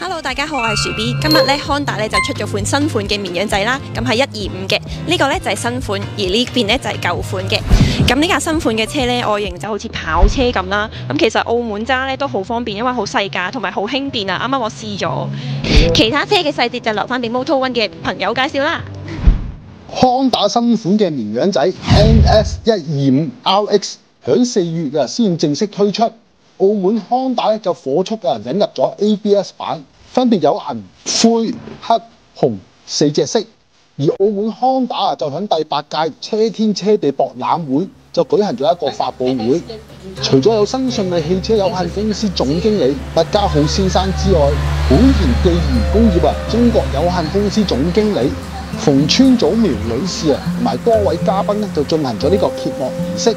Hello， 大家好，我係薯 B。今日咧，Honda咧就出咗款新款嘅綿羊仔啦，咁係125嘅。呢個咧就係新款，而呢邊咧就係舊款嘅。咁呢架新款嘅車咧，外形就好似跑車咁啦。咁其實澳門揸咧都好方便，因為好細架，同埋好輕便啊。啱啱我試咗，其他車嘅細節就留翻俾 Moto One 嘅朋友介紹啦。Honda 新款嘅綿羊仔 NS125RX 響4月先正式推出。澳門 Honda 就火速引入咗 ABS 版，分別有銀、灰、黑、紅4隻色。而澳門 Honda 就響第8屆車天車地博覽會就舉行咗一個發佈會，除咗有新順利汽車有限公司總經理麥家浩先生之外，本田技研工業中國有限公司總經理馮川祖苗女士同埋多位嘉賓就進行咗呢個揭幕儀式。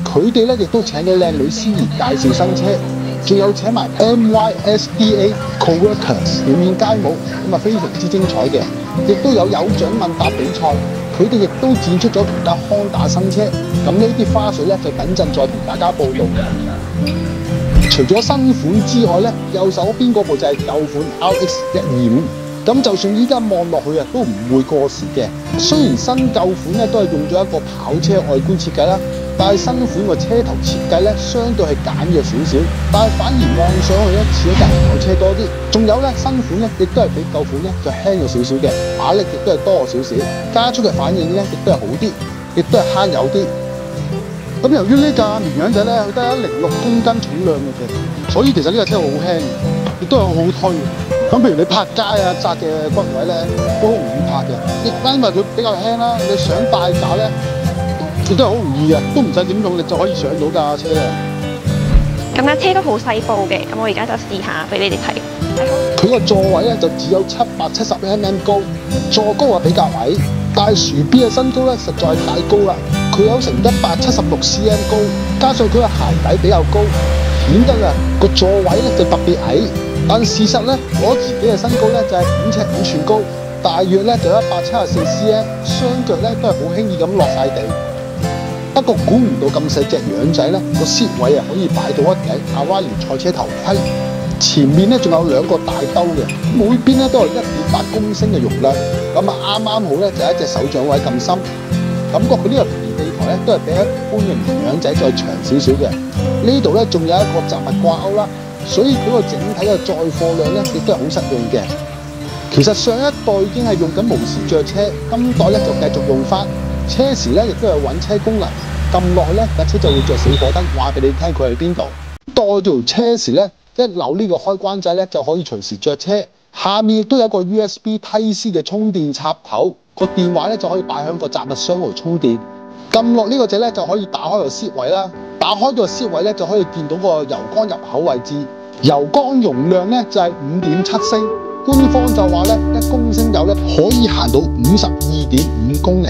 佢哋亦都請咗靚女司儀介紹新車，仲有請埋 MYSDA Coworkers 表演街舞，非常之精彩嘅。亦都有獎問答比賽，佢哋亦都展出咗其他 Honda 新車。咁呢啲花絮就等陣再同大家報道。除咗新款之外右手邊嗰部就係舊款 RX125。咁就算依家望落去都唔會過時嘅。雖然新舊款都係用咗一個跑車外觀設計啦，但係新款個車頭設計相對係簡約少少，但係反而望上去似一架跑車多啲。仲有新款亦都係比舊款就輕咗少少嘅，馬力亦都係多咗少少，加速嘅反應亦都係好啲，亦都係慳油啲。咁由於呢架綿羊仔佢得106公斤重量嘅，所以其實呢架車好輕，亦都係好推。咁譬如你泊街窄嘅骨位都好容易泊嘅，亦因為佢比較輕啦，你想大架亦都係好容易嘅，都唔使點用力就可以上到架車啊！咁架車都好細部嘅，咁我而家就試下俾你哋睇。佢個座位就只有770mm 高，座高比較矮，但係薯 B 嘅身高實在太高啦，佢有成176cm 高，加上佢個鞋底比較高，顯得個座位就特別矮。但事實我自己嘅身高就係5尺5寸高，大約就174cm，雙腳都係好輕易咁落晒地。不過估唔到咁細隻羊仔個 seat 位可以擺到一頂夏威夷賽車頭盔，前面仲有2個大兜嘅，每邊都有1.8公升嘅容量，咁啱啱好就一隻手掌位咁深，感覺佢呢個平地台都係比一般嘅綿羊仔再長少少嘅。呢度仲有一個雜物掛鈎啦，所以佢個整體嘅載貨量亦都係好實用嘅。其實上一代已經係用緊無時着車，今代就繼續用翻。車匙亦都有揾車功能，撳落去架車就會着小火燈，話俾你聽佢喺邊度。帶條車匙一扭呢個開關掣就可以隨時着車。下面亦都有一個 USB Type-C 嘅充電插頭，個電話就可以擺喺個雜物箱度充電。撳落呢個掣就可以打開個 seat 位啦，打開個 seat 位就可以見到個油缸入口位置。油缸容量就係5.7升，官方就話1公升油可以行到52.5公里。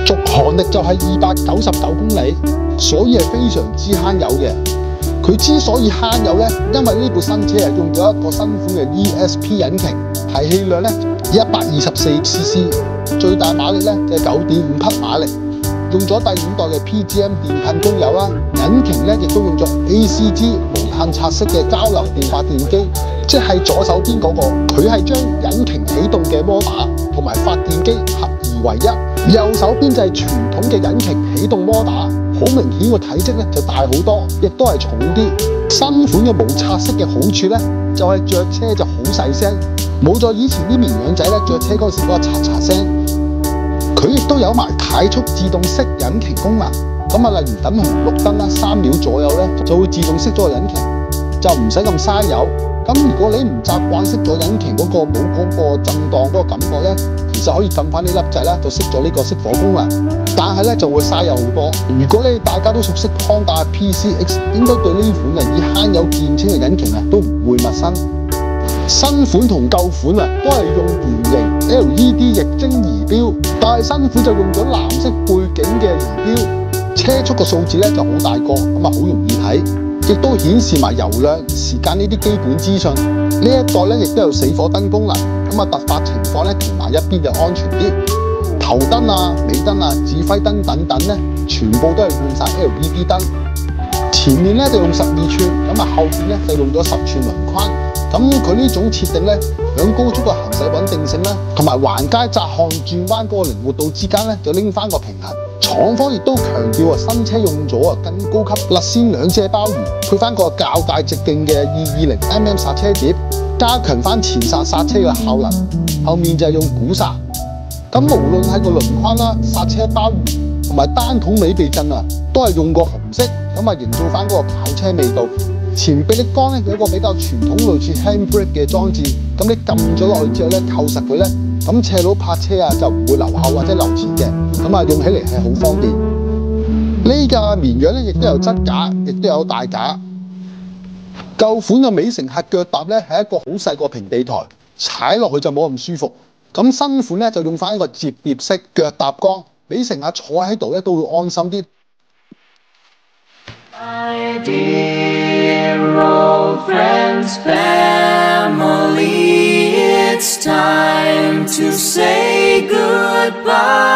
續航力就係299公里，所以係非常之慳油嘅。佢之所以慳油因為呢部新車用咗一個新款嘅 ESP 引擎，提氣量124cc， 最大馬力就係9.5匹馬力，用咗第5代嘅 PGM 電噴供油啦。引擎亦都用咗 ACG 無碳拆式嘅交流電發電機，即係左手邊嗰個，佢係將引擎啟動嘅摩打同埋發電機合二為一。右手邊就係傳統嘅引擎啟動摩打，好明顯個體積就大好多，亦都係重啲。新款嘅無擦式嘅好處就係着車就好細聲，冇咗以前啲綿羊仔着車嗰時嗰個嚓嚓聲。佢亦都有埋怠速自動熄引擎功能，例如等紅綠燈3秒左右就會自動熄咗個引擎，就唔使咁嘥油。咁如果你唔習慣熄咗引擎嗰個冇嗰個震盪嗰個感覺其實可以撳翻呢粒掣就熄咗呢個熄火功能，但係就會嘥油好多。如果大家都熟悉 Honda PCX， 應該對呢款以慳油見稱嘅引擎都唔會陌生。新款同舊款都係用圓形 LED 液晶儀表，但係新款就用咗藍色背景嘅儀表，車速個數字就好大個，好容易睇。亦都顯示埋油量、時間呢啲基本資訊。呢一代亦都有死火燈功能，突發情況停埋一邊就安全啲。頭燈尾燈指揮燈等等全部都係換晒 LED 燈。前面就用12寸，後邊就用咗10寸輪框，咁佢呢種設定咧，響高速嘅行駛穩定性啦，同埋橫街窄巷轉彎嗰個靈活度之間咧，就拎翻個平衡。廠方亦都強調啊，新車用咗更高級勒氙兩遮鮑魚，配翻個較大直徑嘅220mm 剎車碟，加強翻前剎車嘅效能。後面就係用鼓剎。咁無論係個輪框啦、剎車鮑魚同埋單筒尾避震啊，都係用過紅色，咁啊營造翻嗰個跑車味道。前臂力桿咧有一個比較傳統類似 handbrake 嘅裝置，咁你撳咗落去之後咧，扣實佢咧，咁斜路泊車啊就唔會留後或者留前嘅，咁啊用起嚟係好方便。呢架綿羊咧亦都有側架，亦都有大架。舊款嘅美乘客腳踏咧係一個好細個平地台，踩落去就冇咁舒服。咁新款咧就用翻一個摺疊式腳踏桿，俾乘客坐喺度咧都會安心啲。My dear old friends, family, it's time to say goodbye.